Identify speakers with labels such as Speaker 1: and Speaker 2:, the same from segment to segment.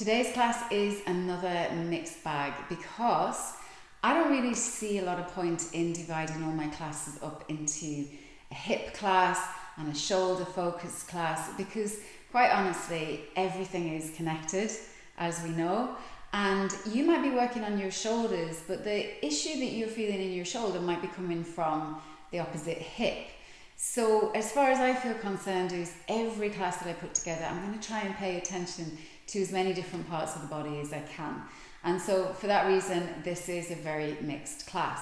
Speaker 1: Today's class is another mixed bag because I don't really see a lot of point in dividing all my classes up into a hip class and a shoulder focused class, because quite honestly everything is connected, as we know, and you might be working on your shoulders, but the issue that you're feeling in your shoulder might be coming from the opposite hip. So as far as I feel concerned, is every class that I put together, I'm going to try and pay attention to as many different parts of the body as I can. And so for that reason, this is a very mixed class.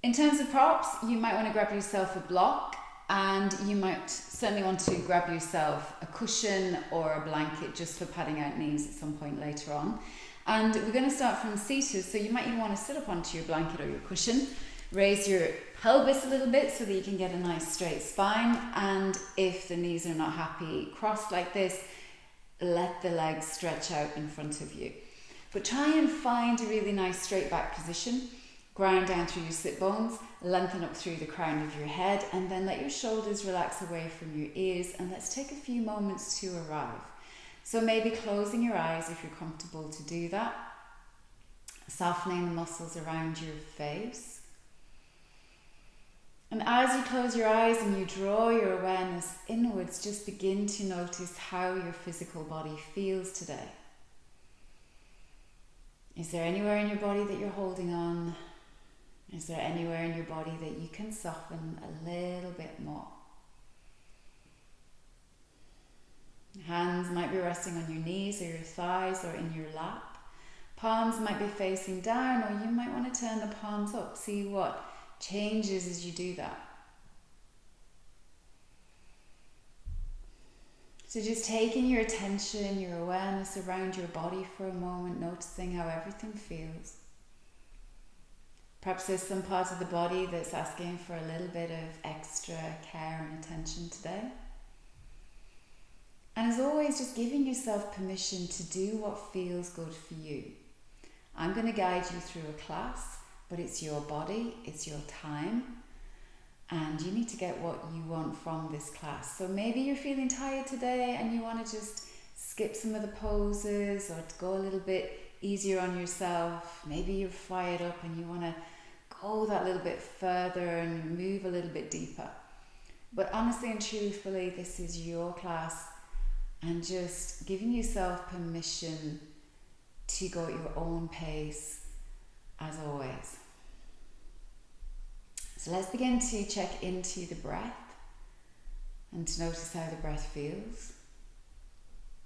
Speaker 1: In terms of props, you might want to grab yourself a block, and you might certainly want to grab yourself a cushion or a blanket just for padding out knees at some point later on. And we're going to start from seated, so you might even want to sit up onto your blanket or your cushion. Raise your pelvis a little bit so that you can get a nice straight spine, and if the knees are not happy crossed like this, let the legs stretch out in front of you. But try and find a really nice straight back position. Ground down through your sit bones, lengthen up through the crown of your head, and then let your shoulders relax away from your ears, and let's take a few moments to arrive. So maybe closing your eyes if you're comfortable to do that, softening the muscles around your face. And as you close your eyes and you draw your awareness inwards, just begin to notice how your physical body feels today. Is there anywhere in your body that you're holding on? Is there anywhere in your body that you can soften a little bit more? Hands might be resting on your knees or your thighs or in your lap. Palms might be facing down, or you might want to turn the palms up. See what changes as you do that. So just taking your attention, your awareness around your body for a moment, noticing how everything feels. Perhaps there's some part of the body that's asking for a little bit of extra care and attention today. And as always, just giving yourself permission to do what feels good for you. I'm going to guide you through a class, but it's your body, it's your time, and you need to get what you want from this class. So maybe you're feeling tired today and you want to just skip some of the poses or to go a little bit easier on yourself. Maybe you're fired up and you want to go that little bit further and move a little bit deeper. But honestly and truthfully, this is your class, and just giving yourself permission to go at your own pace as always. So let's begin to check into the breath and to notice how the breath feels.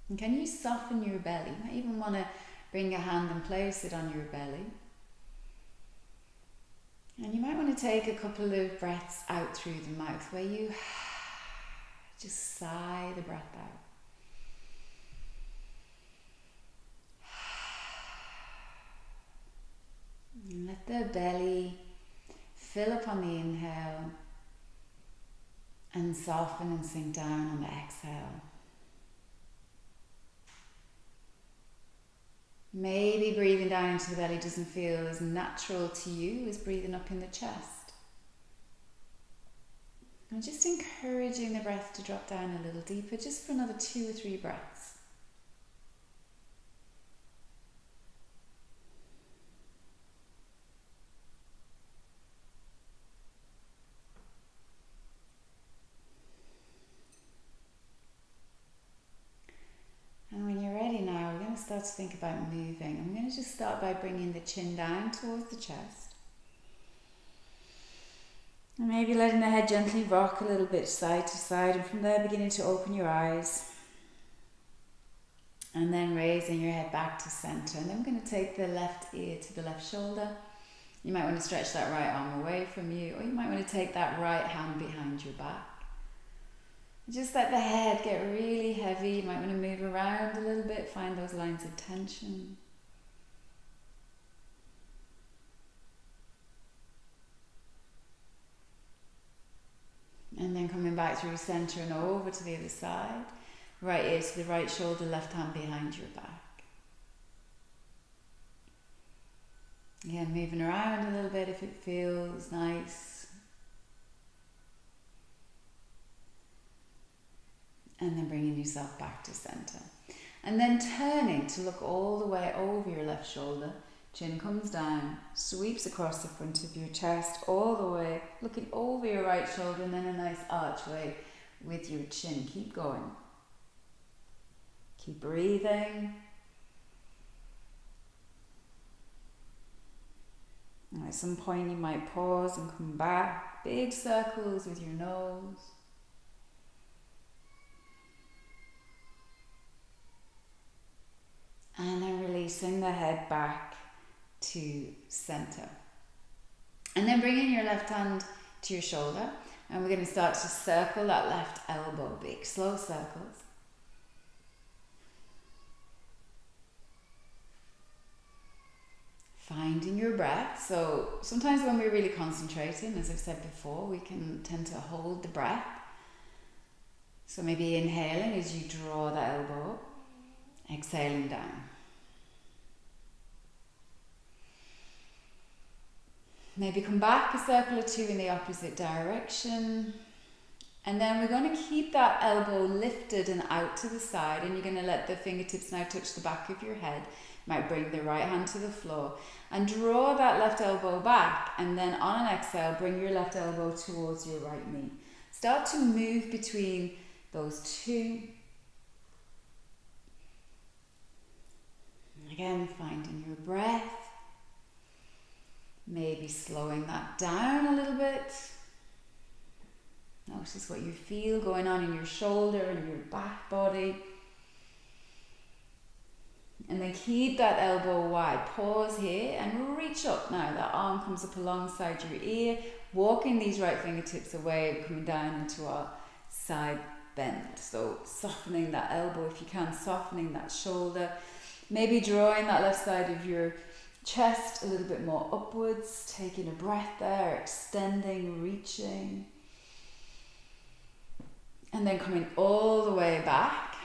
Speaker 1: And can you soften your belly? You might even want to bring a hand and place it on your belly. And you might want to take a couple of breaths out through the mouth where you just sigh the breath out. And let the belly fill up on the inhale and soften and sink down on the exhale. Maybe breathing down into the belly doesn't feel as natural to you as breathing up in the chest. And just encouraging the breath to drop down a little deeper, just for another 2 or 3 breaths. Start to think about moving. I'm going to just start by bringing the chin down towards the chest. And maybe letting the head gently rock a little bit side to side, and from there beginning to open your eyes. And then raising your head back to center. And then I'm going to take the left ear to the left shoulder. You might want to stretch that right arm away from you, or you might want to take that right hand behind your back. Just let the head get really heavy. You might want to move around a little bit, find those lines of tension. And then coming back through center and over to the other side. Right ear to the right shoulder, left hand behind your back. Again, moving around a little bit if it feels nice. And then bringing yourself back to center. And then turning to look all the way over your left shoulder. Chin comes down, sweeps across the front of your chest all the way, looking over your right shoulder, and then a nice archway with your chin. Keep going. Keep breathing. And at some point you might pause and come back. Big circles with your nose. And then releasing the head back to center. And then bringing your left hand to your shoulder. And we're going to start to circle that left elbow. Big slow circles. Finding your breath. So sometimes when we're really concentrating, as I've said before, we can tend to hold the breath. So maybe inhaling as you draw the elbow up. Exhaling down. Maybe come back a circle or two in the opposite direction. And then we're going to keep that elbow lifted and out to the side, and you're going to let the fingertips now touch the back of your head. You might bring the right hand to the floor and draw that left elbow back, and then on an exhale, bring your left elbow towards your right knee. Start to move between those two. Again, finding your breath. Maybe slowing that down a little bit. Notice what you feel going on in your shoulder and your back body. And then keep that elbow wide. Pause here and reach up now. That arm comes up alongside your ear. Walking these right fingertips away, coming down into our side bend. So softening that elbow if you can, softening that shoulder. Maybe drawing that left side of your chest a little bit more upwards, taking a breath there, extending, reaching. And then coming all the way back.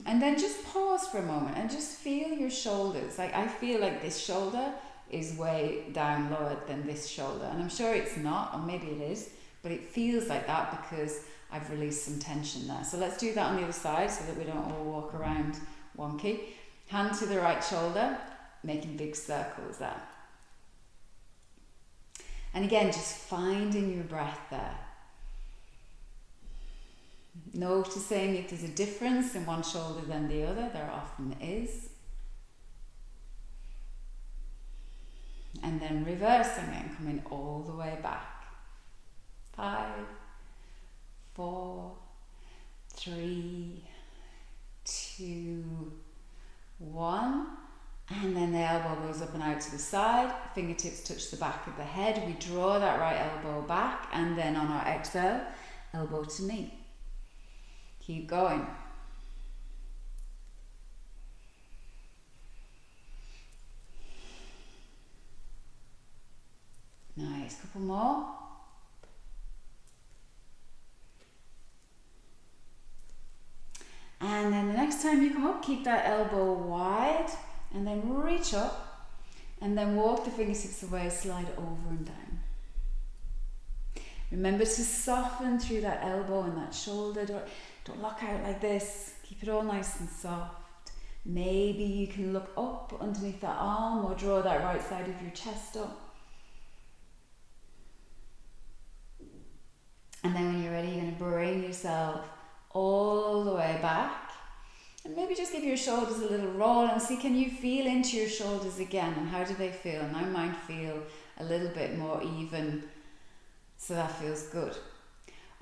Speaker 1: And then just pause for a moment and just feel your shoulders. Like I feel like this shoulder is way down lower than this shoulder. And I'm sure it's not, or maybe it is, but it feels like that because I've released some tension there. So let's do that on the other side so that we don't all walk around wonky. Hand to the right shoulder, making big circles there. And again, just finding your breath there. Noticing if there's a difference in one shoulder than the other, there often is. And then reversing and coming all the way back. 5, 4, 3, 2, 1. And then the elbow goes up and out to the side. Fingertips touch the back of the head. We draw that right elbow back, and then on our exhale, elbow to knee. Keep going. Nice, couple more. And then the next time you come up, keep that elbow wide, and then reach up, and then walk the fingertips away, slide over and down. Remember to soften through that elbow and that shoulder. Don't lock out like this. Keep it all nice and soft. Maybe you can look up underneath that arm or draw that right side of your chest up. And then when you're ready, you're going to bring yourself all the way back. And maybe just give your shoulders a little roll and see, can you feel into your shoulders again? And how do they feel? Now mine feel a little bit more even. So that feels good.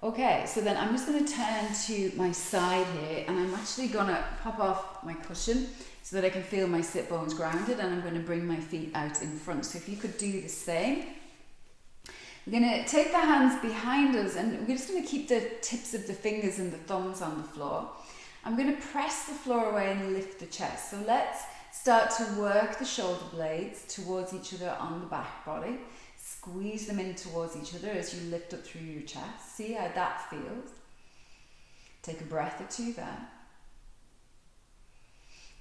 Speaker 1: Okay, so then I'm just going to turn to my side here, and I'm actually going to pop off my cushion so that I can feel my sit bones grounded, and I'm going to bring my feet out in front. So if you could do the same. We're going to take the hands behind us, and we're just going to keep the tips of the fingers and the thumbs on the floor. I'm going to press the floor away and lift the chest. So let's start to work the shoulder blades towards each other on the back body. Squeeze them in towards each other as you lift up through your chest. See how that feels. Take a breath or two there.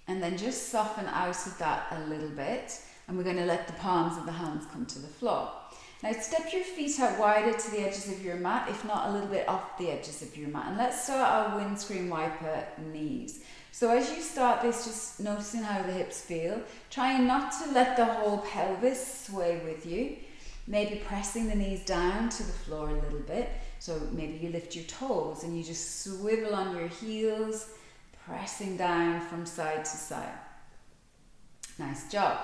Speaker 1: And then just soften out of that a little bit. And we're going to let the palms of the hands come to the floor. Now step your feet out wider to the edges of your mat, if not a little bit off the edges of your mat. And let's start our windscreen wiper knees. So as you start this, just noticing how the hips feel, trying not to let the whole pelvis sway with you, maybe pressing the knees down to the floor a little bit. So maybe you lift your toes and you just swivel on your heels, pressing down from side to side. Nice job.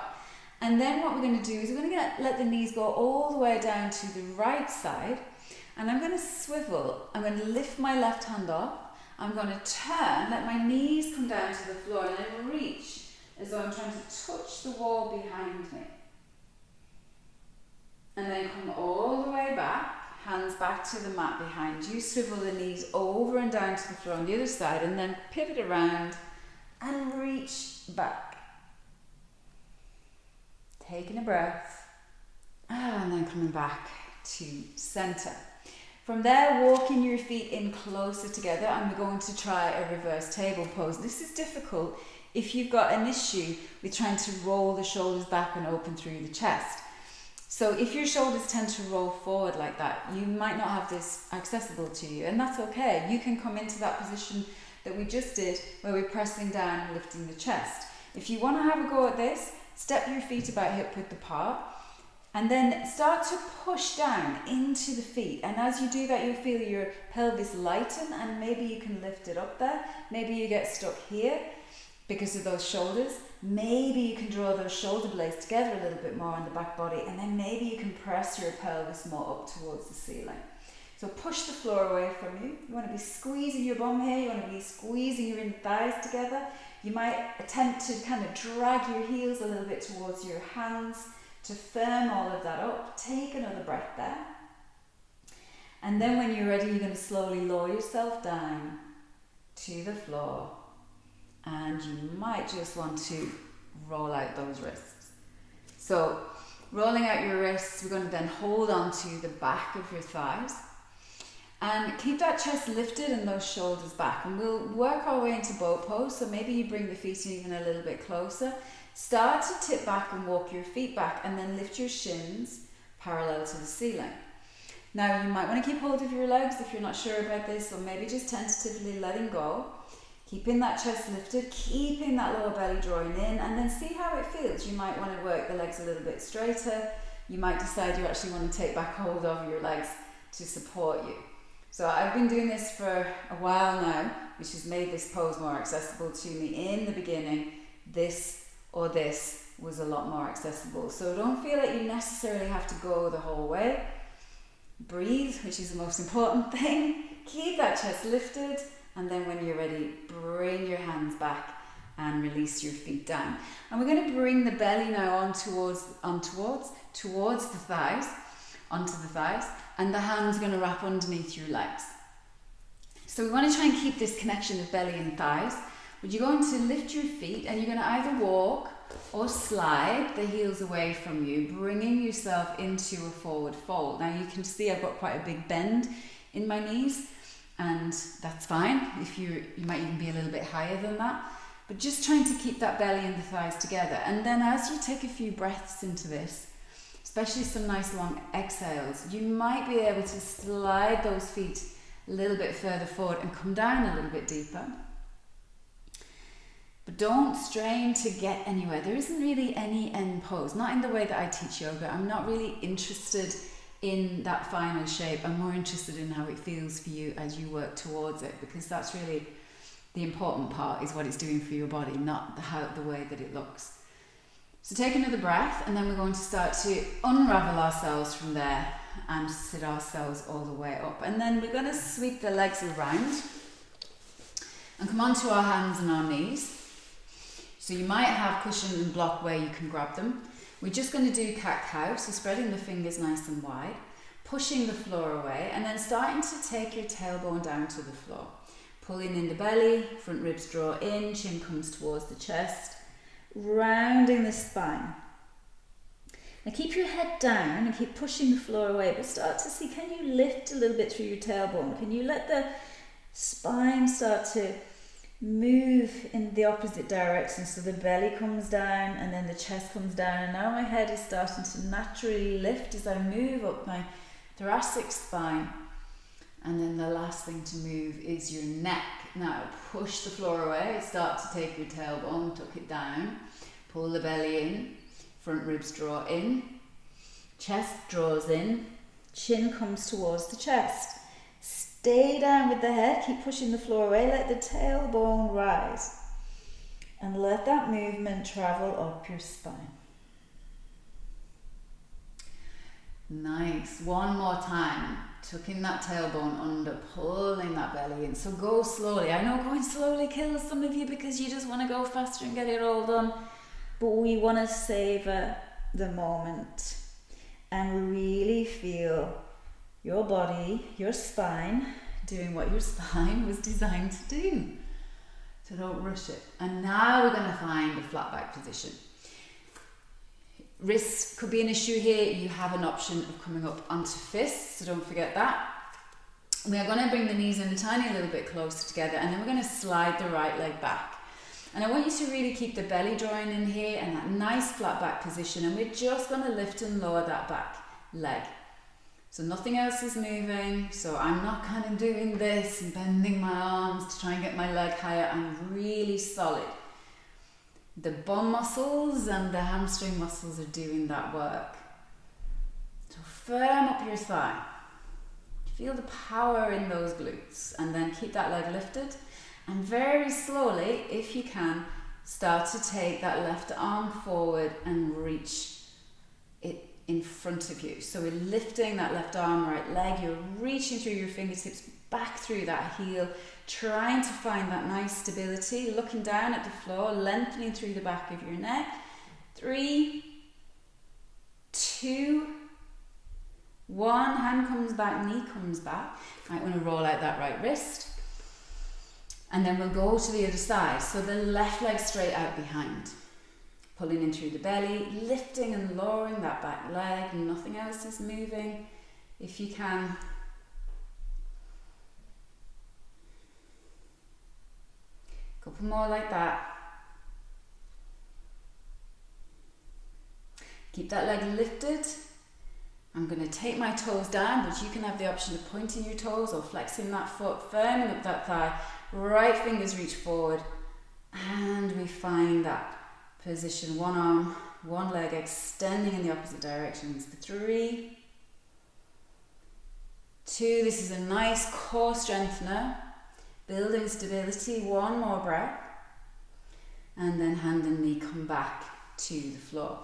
Speaker 1: And then what we're going to do is we're going to let the knees go all the way down to the right side, and I'm going to swivel. I'm going to lift my left hand up. I'm going to turn, let my knees come down to the floor, and then reach as though I'm trying to touch the wall behind me. And then come all the way back, hands back to the mat behind you. Swivel the knees over and down to the floor on the other side, and then pivot around and reach back. Taking a breath, and then coming back to center. From there, walking your feet in closer together, and we're going to try a reverse table pose. This is difficult if you've got an issue with trying to roll the shoulders back and open through the chest. So if your shoulders tend to roll forward like that, you might not have this accessible to you, and that's okay. You can come into that position that we just did, where we're pressing down and lifting the chest. If you want to have a go at this, step your feet about hip width apart, and then start to push down into the feet. And as you do that, you'll feel your pelvis lighten, and maybe you can lift it up there. Maybe you get stuck here because of those shoulders. Maybe you can draw those shoulder blades together a little bit more on the back body, and then maybe you can press your pelvis more up towards the ceiling. So push the floor away from you. You want to be squeezing your bum here. You want to be squeezing your inner thighs together. You might attempt to kind of drag your heels a little bit towards your hands to firm all of that up. Take another breath there. And then when you're ready, you're going to slowly lower yourself down to the floor. And you might just want to roll out those wrists. So rolling out your wrists, we're going to then hold on to the back of your thighs. And keep that chest lifted and those shoulders back. And we'll work our way into boat pose. So maybe you bring the feet in even a little bit closer. Start to tip back and walk your feet back, and then lift your shins parallel to the ceiling. Now you might want to keep hold of your legs if you're not sure about this, or maybe just tentatively letting go. Keeping that chest lifted, keeping that lower belly drawing in, and then see how it feels. You might want to work the legs a little bit straighter. You might decide you actually want to take back hold of your legs to support you. So I've been doing this for a while now, which has made this pose more accessible to me. In the beginning, this or this was a lot more accessible. So don't feel like you necessarily have to go the whole way. Breathe, which is the most important thing. Keep that chest lifted, and then when you're ready, bring your hands back and release your feet down. And we're going to bring the belly now towards the thighs, onto the thighs, and the hands are going to wrap underneath your legs. So we want to try and keep this connection of belly and thighs. But you're going to lift your feet, and you're going to either walk or slide the heels away from you, bringing yourself into a forward fold. Now you can see I've got quite a big bend in my knees, and that's fine. If you might even be a little bit higher than that. But just trying to keep that belly and the thighs together. And then as you take a few breaths into this, especially some nice long exhales, you might be able to slide those feet a little bit further forward and come down a little bit deeper. But don't strain to get anywhere. There isn't really any end pose, not in the way that I teach yoga. I'm not really interested in that final shape. I'm more interested in how it feels for you as you work towards it, because that's really the important part, is what it's doing for your body, not the way that it looks. So take another breath, and then we're going to start to unravel ourselves from there and sit ourselves all the way up. And then we're going to sweep the legs around and come onto our hands and our knees. So you might have cushion and block where you can grab them. We're just going to do cat-cow, so spreading the fingers nice and wide, pushing the floor away, and then starting to take your tailbone down to the floor. Pulling in the belly, front ribs draw in, chin comes towards the chest, rounding the spine. Now keep your head down and keep pushing the floor away, but start to see, can you lift a little bit through your tailbone? Can you let the spine start to move in the opposite direction, so the belly comes down and then the chest comes down, and now my head is starting to naturally lift as I move up my thoracic spine. And then the last thing to move is your neck. Now push the floor away, start to take your tailbone, tuck it down, pull the belly in, front ribs draw in, chest draws in, chin comes towards the chest. Stay down with the head, keep pushing the floor away, let the tailbone rise. And let that movement travel up your spine. Nice. One more time. Tucking that tailbone under, pulling that belly in. So go slowly. I know going slowly kills some of you because you just want to go faster and get it all done. But we want to savor the moment and really feel your body, your spine, doing what your spine was designed to do. So don't rush it. And now we're going to find a flat back position. Wrists could be an issue here. You have an option of coming up onto fists, so don't forget that. We are going to bring the knees in a tiny little bit closer together, and then we're going to slide the right leg back. And I want you to really keep the belly drawing in here and that nice flat back position, and we're just going to lift and lower that back leg. So nothing else is moving, so I'm not kind of doing this and bending my arms to try and get my leg higher. I'm really solid. The bum muscles and the hamstring muscles are doing that work. So firm up your thigh. Feel the power in those glutes, and then keep that leg lifted. And very slowly, if you can, start to take that left arm forward and reach it in front of you. So we're lifting that left arm, right leg. You're reaching through your fingertips back through that heel, trying to find that nice stability, looking down at the floor, lengthening through the back of your neck. 3, 2, 1. Hand comes back, knee comes back. Might want to roll out that right wrist. And then we'll go to the other side. So the left leg straight out behind. Pulling in through the belly, lifting and lowering that back leg. Nothing else is moving. If you can. Couple more like that. Keep that leg lifted. I'm going to take my toes down, but you can have the option of pointing your toes or flexing that foot, firming up that thigh. Right fingers reach forward, and we find that position. One arm, one leg extending in the opposite directions. 3, 2. This is a nice core strengthener, building stability. One more breath, and then hand and knee come back to the floor.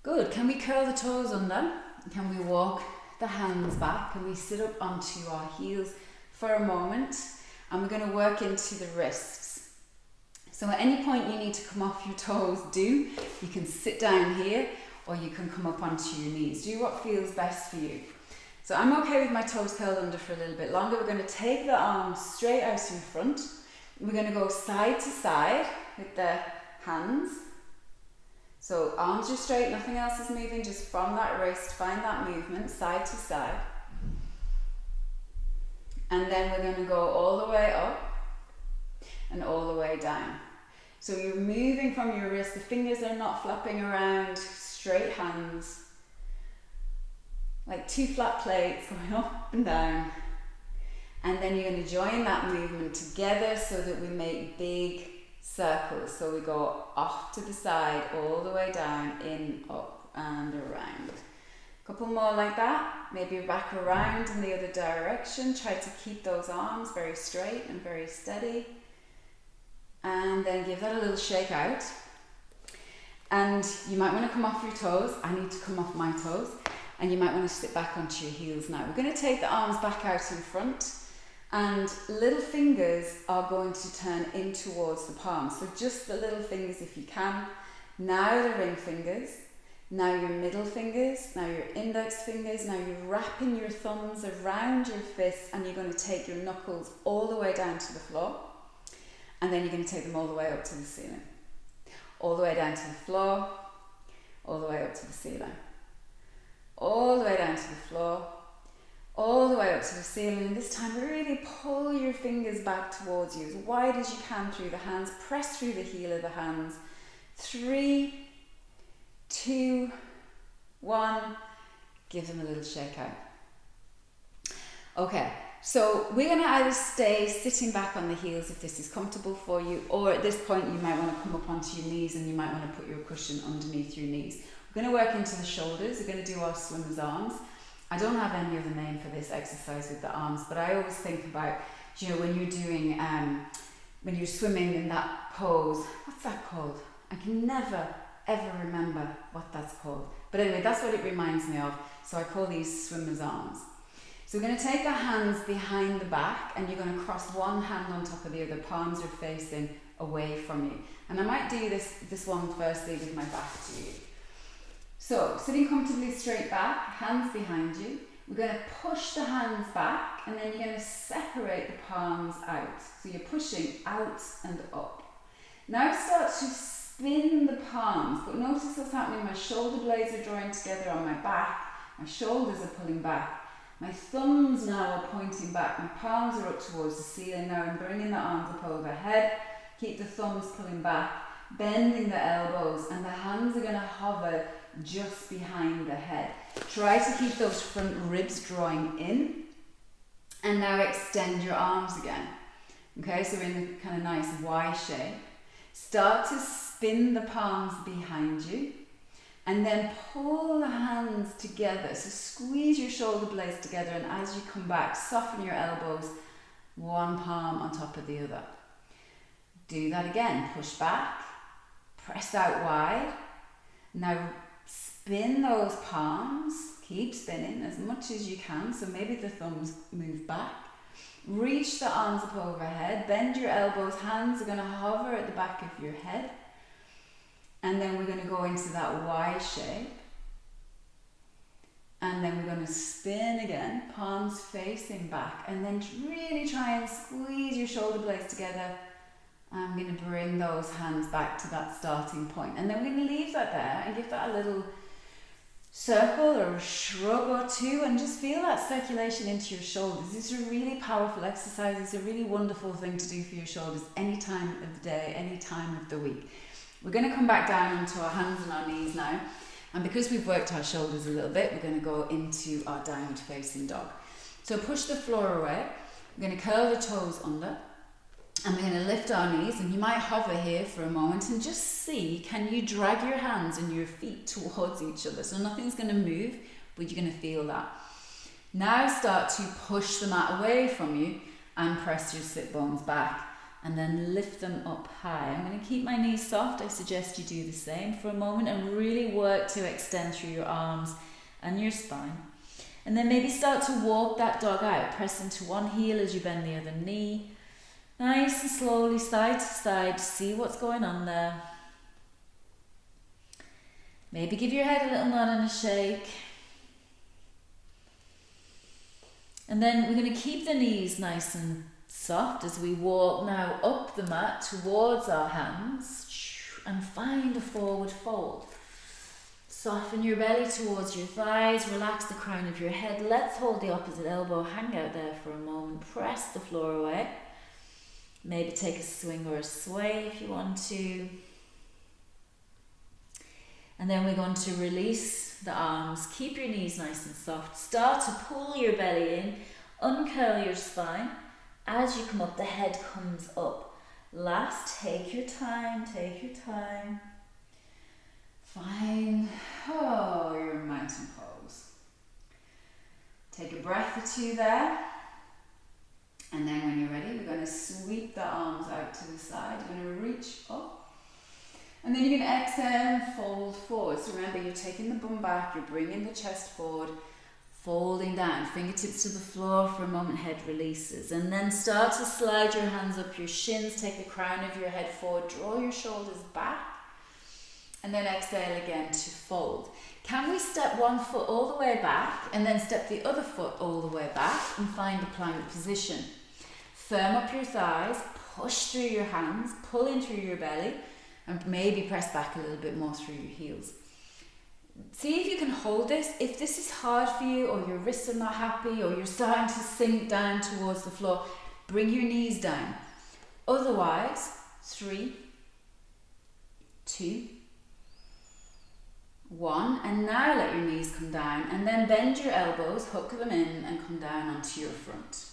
Speaker 1: Good. Can we curl the toes under? Can we walk the hands back? Can we sit up onto our heels for a moment? And we're going to work into the wrists. So at any point you need to come off your toes, do. You can sit down here, or you can come up onto your knees. Do what feels best for you. So I'm okay with my toes curled under for a little bit longer. We're going to take the arms straight out in front. We're going to go side to side with the hands. So arms are straight, nothing else is moving, just from that wrist, find that movement, side to side. And then we're going to go all the way up and all the way down. So you're moving from your wrist, the fingers are not flapping around, straight hands. Like 2 flat plates going up and down. And then you're going to join that movement together so that we make big circles. So we go off to the side, all the way down, in, up and around. Couple more like that. Maybe back around in the other direction. Try to keep those arms very straight and very steady. And then give that a little shake out. And you might want to come off your toes. I need to come off my toes. And you might want to sit back onto your heels now. We're going to take the arms back out in front. And little fingers are going to turn in towards the palms. So just the little fingers if you can. Now the ring fingers. Now your middle fingers. Now your index fingers. Now you're wrapping your thumbs around your fists, and you're going to take your knuckles all the way down to the floor. And then you're going to take them all the way up to the ceiling. All the way down to the floor. All the way up to the ceiling. All the way down to the floor. All the way up to the ceiling, and this time really pull your fingers back towards you as wide as you can through the hands. Press through the heel of the hands. 3, 2, 1. Give them a little shake out. Okay, So we're going to either stay sitting back on the heels if this is comfortable for you, or at this point you might want to come up onto your knees and you might want to put your cushion underneath your knees. We're going to work into the shoulders. We're going to do our swimmer's arms. I don't have any other name for this exercise with the arms, but I always think about, you know, when you're doing, when you're swimming in that pose, what's that called? I can never, ever remember what that's called. But anyway, that's what it reminds me of. So I call these swimmer's arms. So we're going to take our hands behind the back and you're going to cross one hand on top of the other. Palms are facing away from you. And I might do this one firstly with my back to you. So sitting comfortably straight back, hands behind you. We're going to push the hands back and then you're going to separate the palms out. So you're pushing out and up. Now start to spin the palms, but notice what's happening. My shoulder blades are drawing together on my back. My shoulders are pulling back. My thumbs now are pointing back. My palms are up towards the ceiling. Now I'm bringing the arms up overhead. Keep the thumbs pulling back, bending the elbows, and the hands are going to hover just behind the head. Try to keep those front ribs drawing in. And now extend your arms again. Okay, so we're in a kind of nice Y shape. Start to spin the palms behind you. And then pull the hands together. So squeeze your shoulder blades together, and as you come back, soften your elbows, one palm on top of the other. Do that again. Push back, press out wide. Now spin those palms. Keep spinning as much as you can. So maybe the thumbs move back. Reach the arms up overhead. Bend your elbows. Hands are going to hover at the back of your head. And then we're going to go into that Y shape. And then we're going to spin again, palms facing back. And then really try and squeeze your shoulder blades together. I'm going to bring those hands back to that starting point. And then we're going to leave that there and give that a little circle or a shrug or two, and just feel that circulation into your shoulders. It's a really powerful exercise. It's a really wonderful thing to do for your shoulders any time of the day, any time of the week. We're going to come back down onto our hands and our knees now. And because we've worked our shoulders a little bit, we're going to go into our downward facing dog. So push the floor away. We're going to curl the toes under. And we're going to lift our knees. And you might hover here for a moment and just see, can you drag your hands and your feet towards each other? So nothing's going to move, but you're going to feel that. Now start to push the mat away from you and press your sit bones back. And then lift them up high. I'm going to keep my knees soft. I suggest you do the same for a moment and really work to extend through your arms and your spine. And then maybe start to walk that dog out. Press into one heel as you bend the other knee. Nice and slowly, side to side. See what's going on there. Maybe give your head a little nod and a shake. And then we're going to keep the knees nice and soft as we walk now up the mat towards our hands and find a forward fold. Soften your belly towards your thighs, relax the crown of your head. Let's hold the opposite elbow, hang out there for a moment, press the floor away. Maybe take a swing or a sway if you want to. And then we're going to release the arms, keep your knees nice and soft. Start to pull your belly in, uncurl your spine. As you come up, the head comes up. Last, take your time, take your time. Find, your mountain pose. Take a breath or two there. And then when you're ready, we're going to sweep the arms out to the side. You're going to reach up. And then you're going to exhale and fold forward. So remember, you're taking the bum back, you're bringing the chest forward. Folding down, fingertips to the floor for a moment, head releases. And then start to slide your hands up your shins, take the crown of your head forward, draw your shoulders back, and then exhale again to fold. Can we step one foot all the way back and then step the other foot all the way back and find a plank position? Firm up your thighs, push through your hands, pull in through your belly, and maybe press back a little bit more through your heels. See if you can hold this. If this is hard for you, or your wrists are not happy, or you're starting to sink down towards the floor, bring your knees down. Otherwise, 3, 2, 1, and now let your knees come down, and then bend your elbows, hook them in, and come down onto your front.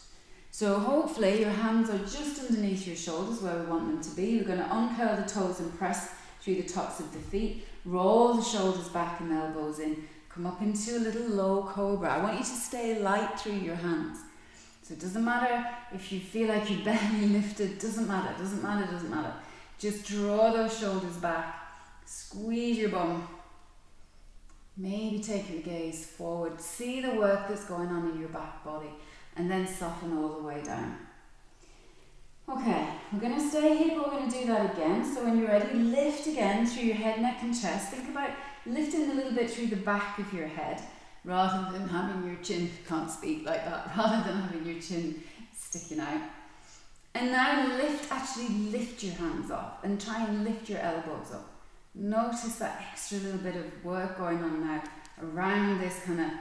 Speaker 1: So hopefully your hands are just underneath your shoulders where we want them to be. We're going to uncurl the toes and press through the tops of the feet. Roll the shoulders back and elbows in. Come up into a little low cobra. I want you to stay light through your hands. So it doesn't matter if you feel like you're barely lifted. Doesn't matter. Just draw those shoulders back. Squeeze your bum. Maybe take your gaze forward. See the work that's going on in your back body. And then soften all the way down. Okay, we're going to stay here, but we're going to do that again. So when you're ready, lift again through your head, neck and chest. Think about lifting a little bit through the back of your head, rather than having your chin, can't speak like that, rather than having your chin sticking out. And now lift your hands up and try and lift your elbows up. Notice that extra little bit of work going on now around this kind of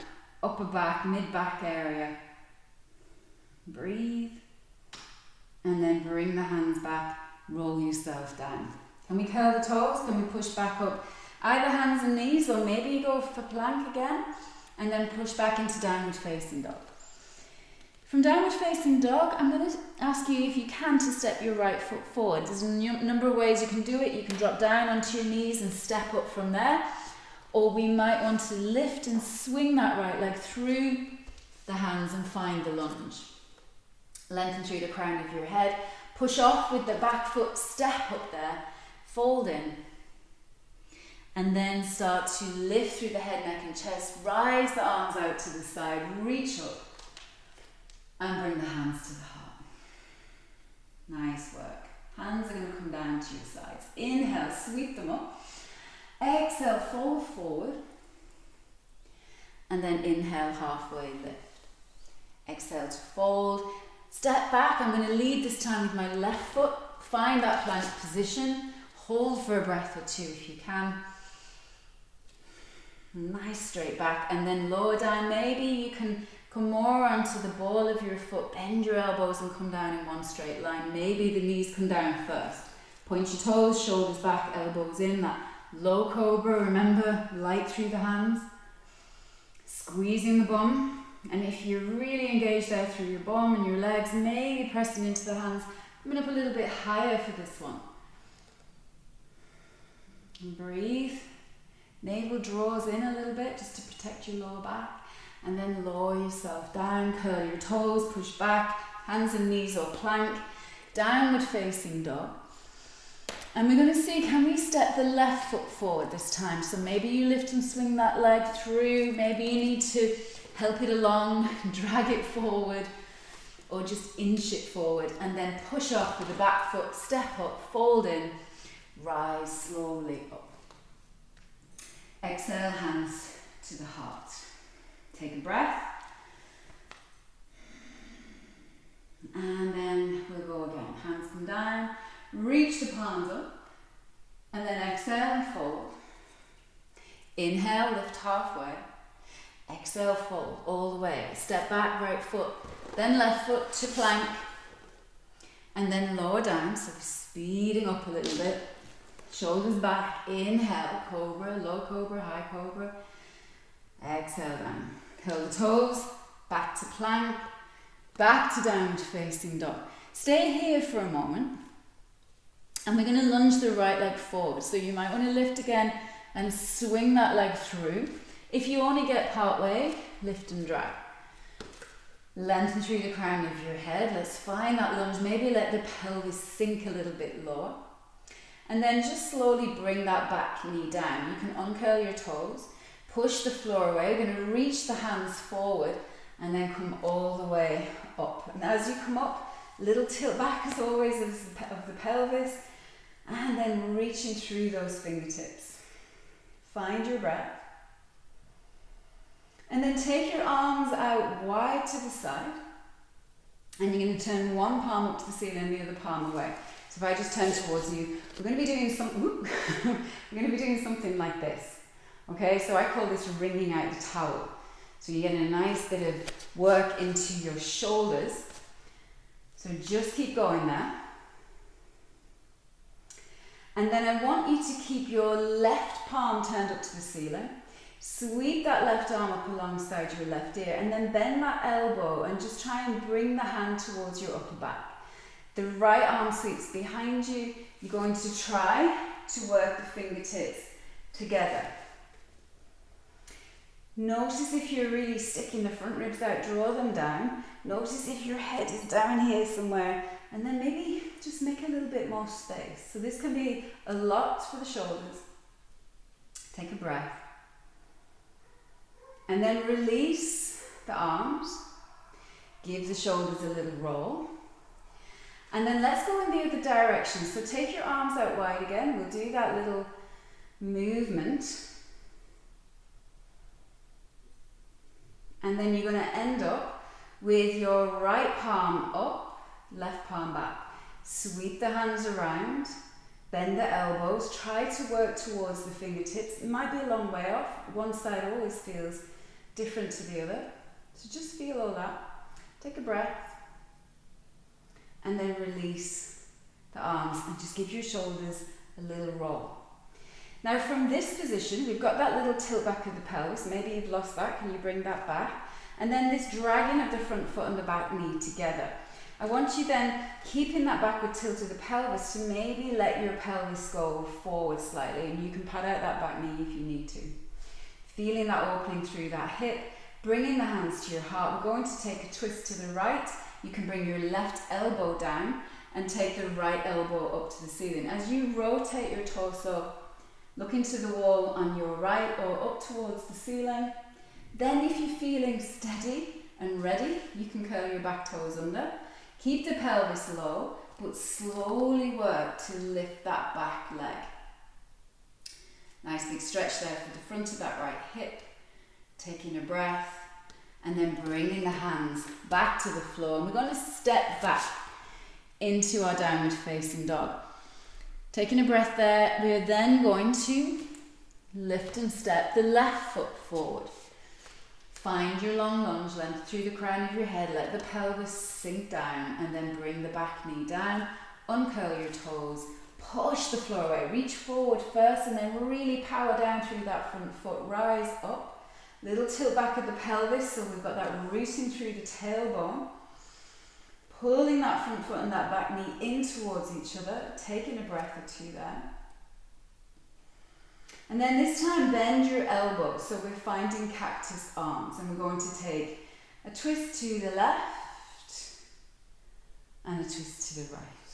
Speaker 1: upper back, mid back area. Breathe. And then bring the hands back, roll yourself down. Can we curl the toes? Can we push back up either hands and knees, or maybe you go for plank again and then push back into downward facing dog. From downward facing dog, I'm going to ask you if you can to step your right foot forward. There's a number of ways you can do it. You can drop down onto your knees and step up from there, or we might want to lift and swing that right leg through the hands and find the lunge. Lengthen through the crown of your head, push off with the back foot, step up there, fold in, and then start to lift through the head, neck and chest, rise the arms out to the side, reach up, and bring the hands to the heart. Nice work. Hands are going to come down to your sides. Inhale, sweep them up. Exhale, fold forward, and then inhale, halfway lift. Exhale to fold. Step back. I'm going to lead this time with my left foot. Find that plank position. Hold for a breath or two if you can. Nice straight back, and then lower down. Maybe you can come more onto the ball of your foot. Bend your elbows and come down in one straight line. Maybe the knees come down first. Point your toes, shoulders back, elbows in. That low cobra, remember, light through the hands. Squeezing the bum. And if you're really engaged there through your bum and your legs, maybe pressing into the hands, coming up a little bit higher for this one. And breathe. Navel draws in a little bit just to protect your lower back. And then lower yourself down, curl your toes, push back, hands and knees or plank, downward facing dog. And we're going to see, can we step the left foot forward this time? So maybe you lift and swing that leg through, maybe you need to help it along, drag it forward, or just inch it forward, and then push off with the back foot, step up, fold in, rise slowly up. Exhale, hands to the heart. Take a breath. And then we'll go again. Hands come down, reach the palms up, and then exhale and fold. Inhale, lift halfway. Exhale, fold all the way. Step back, right foot, then left foot to plank, and then lower down, so speeding up a little bit. Shoulders back, inhale, cobra, low cobra, high cobra. Exhale down. Curl the toes, back to plank, back to downward facing dog. Stay here for a moment, and we're going to lunge the right leg forward. So you might want to lift again and swing that leg through. If you only get part way, lift and drag. Lengthen through the crown of your head. Let's find that lunge. Maybe let the pelvis sink a little bit lower. And then just slowly bring that back knee down. You can uncurl your toes, push the floor away. We're going to reach the hands forward and then come all the way up. And as you come up, little tilt back as always of the pelvis, and then reaching through those fingertips. Find your breath. And then take your arms out wide to the side, and you're going to turn one palm up to the ceiling, the other palm away. So if I just turn towards you, we're going to be doing something like this. Okay, so I call this wringing out the towel. So you're getting a nice bit of work into your shoulders. So just keep going there. And then I want you to keep your left palm turned up to the ceiling. Sweep that left arm up alongside your left ear and then bend that elbow and just try and bring the hand towards your upper back. The right arm sweeps behind you. You're going to try to work the fingertips together. Notice if you're really sticking the front ribs out, draw them down. Notice if your head is down here somewhere, and then maybe just make a little bit more space. So this can be a lot for the shoulders. Take a breath. And then release the arms. Give the shoulders a little roll. And then let's go in the other direction. So take your arms out wide again. We'll do that little movement. And then you're going to end up with your right palm up, left palm back. Sweep the hands around, bend the elbows, try to work towards the fingertips. It might be a long way off. One side always feels different to the other. So just feel all that. Take a breath. And then release the arms and just give your shoulders a little roll. Now from this position, we've got that little tilt back of the pelvis. Maybe you've lost that. Can you bring that back? And then this dragging of the front foot and the back knee together. I want you then, keeping that backward tilt of the pelvis, to maybe let your pelvis go forward slightly, and you can pad out that back knee if you need to. Feeling that opening through that hip, bringing the hands to your heart. We're going to take a twist to the right. You can bring your left elbow down and take the right elbow up to the ceiling. As you rotate your torso, look into the wall on your right or up towards the ceiling. Then if you're feeling steady and ready, you can curl your back toes under. Keep the pelvis low, but slowly work to lift that back leg. Nice big stretch there for the front of that right hip. Taking a breath and then bringing the hands back to the floor. And we're going to step back into our downward facing dog. Taking a breath there, we are then going to lift and step the left foot forward. Find your long lunge length through the crown of your head. Let the pelvis sink down and then bring the back knee down. Uncurl your toes. Push the floor away. Reach forward first and then really power down through that front foot. Rise up. Little tilt back of the pelvis, so we've got that rooting through the tailbone. Pulling that front foot and that back knee in towards each other. Taking a breath or two there. And then this time bend your elbows, so we're finding cactus arms, and we're going to take a twist to the left and a twist to the right,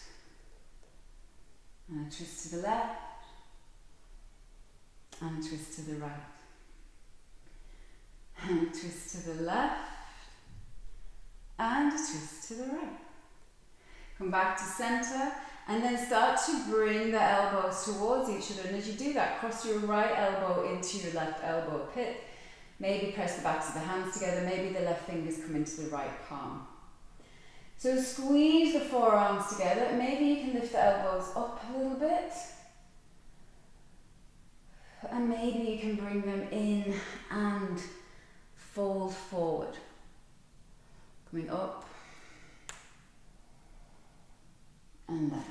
Speaker 1: and a twist to the left and a twist to the right, and a twist to the left and a twist to the right. Come back to center. And then start to bring the elbows towards each other. And as you do that, cross your right elbow into your left elbow pit. Maybe press the backs of the hands together. Maybe the left fingers come into the right palm. So squeeze the forearms together. Maybe you can lift the elbows up a little bit. And maybe you can bring them in and fold forward. Coming up. And down.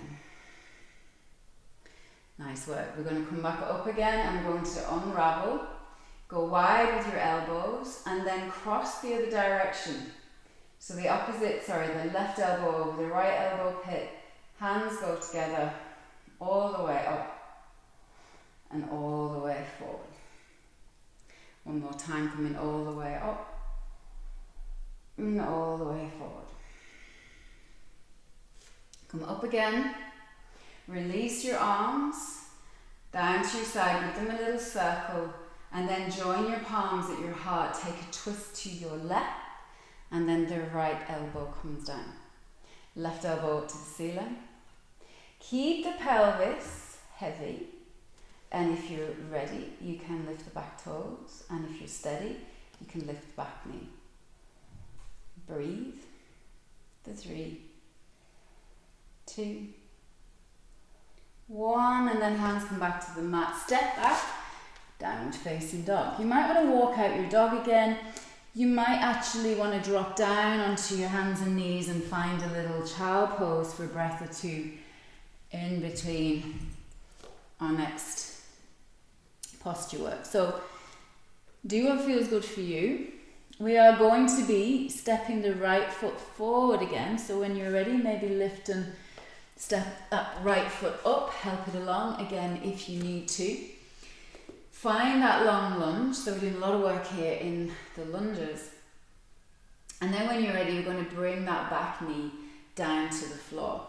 Speaker 1: Nice work. We're going to come back up again and we're going to unravel. Go wide with your elbows and then cross the other direction. So the left elbow over the right elbow pit. Hands go together all the way up and all the way forward. One more time, coming all the way up and all the way forward. Come up again, release your arms down to your side, give them a little circle, and then join your palms at your heart. Take a twist to your left, and then the right elbow comes down. Left elbow up to the ceiling. Keep the pelvis heavy, and if you're ready, you can lift the back toes, and if you're steady, you can lift the back knee. Breathe. The 3, 2, 1, and then hands come back to the mat. Step back, downward facing dog. You might want to walk out your dog again. You might actually want to drop down onto your hands and knees and find a little child pose for a breath or two in between our next posture work. So
Speaker 2: Do what feels good for you. We are going to be stepping the right foot forward again. So when you're ready, maybe lift and step that right foot up, help it along again if you need to. Find that long lunge. So we're doing a lot of work here in the lunges. And then when you're ready, you're going to bring that back knee down to the floor.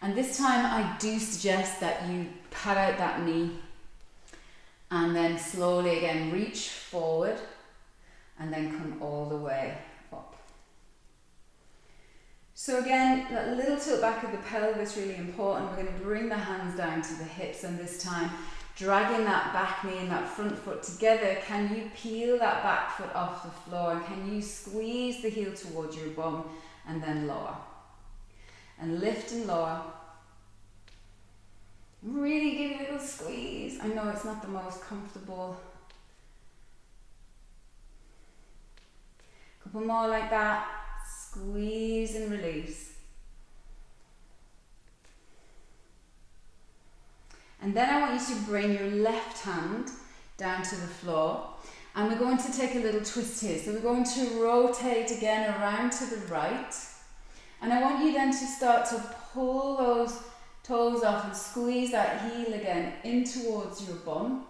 Speaker 2: And this time I do suggest that you pat out that knee and then slowly again reach forward and then come all the way up. So again, that little tilt back of the pelvis really important. We're going to bring the hands down to the hips, and this time dragging that back knee and that front foot together. Can you peel that back foot off the floor, and can you squeeze the heel towards your bum and then lower? And lift and lower. Really give it a little squeeze. I know it's not the most comfortable. Couple more like that. Squeeze and release. And then I want you to bring your left hand down to the floor, and we're going to take a little twist here. So we're going to rotate again around to the right, and I want you then to start to pull those toes off and squeeze that heel again in towards your bum.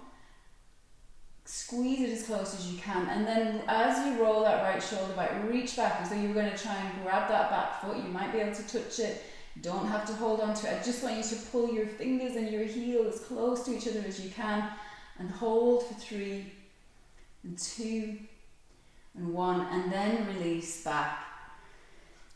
Speaker 2: Squeeze it as close as you can, and then as you roll that right shoulder back, reach back as though you're going to try and grab that back foot. You might be able to touch it. You don't have to hold on to it. I just want you to pull your fingers and your heel as close to each other as you can, and hold for 3 and 2 and 1, and then release back.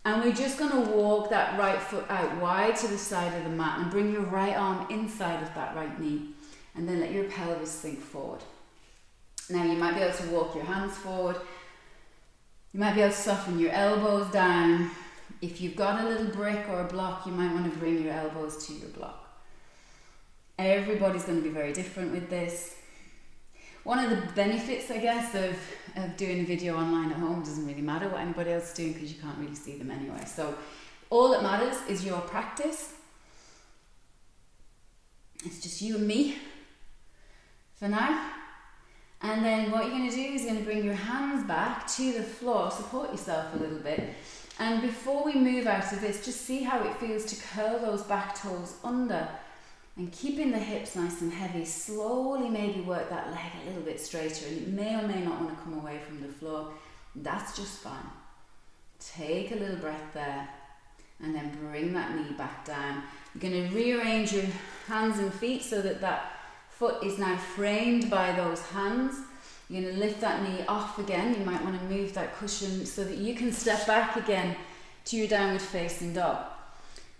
Speaker 2: And we're just going to walk that right foot out wide to the side of the mat and bring your right arm inside of that right knee, and then let your pelvis sink forward. Now you might be able to walk your hands forward. You might be able to soften your elbows down. If you've got a little brick or a block, you might want to bring your elbows to your block. Everybody's going to be very different with this. One of the benefits, I guess, of doing a video online at home, doesn't really matter what anybody else is doing because you can't really see them anyway. So all that matters is your practice. It's just you and me for now. And then what you're going to do is you're going to bring your hands back to the floor, support yourself a little bit. And before we move out of this, just see how it feels to curl those back toes under and keeping the hips nice and heavy. Slowly maybe work that leg a little bit straighter, and you may or may not want to come away from the floor. That's just fine. Take a little breath there and then bring that knee back down. You're going to rearrange your hands and feet so that that foot is now framed by those hands. You're going to lift that knee off again. You might want to move that cushion so that you can step back again to your downward facing dog.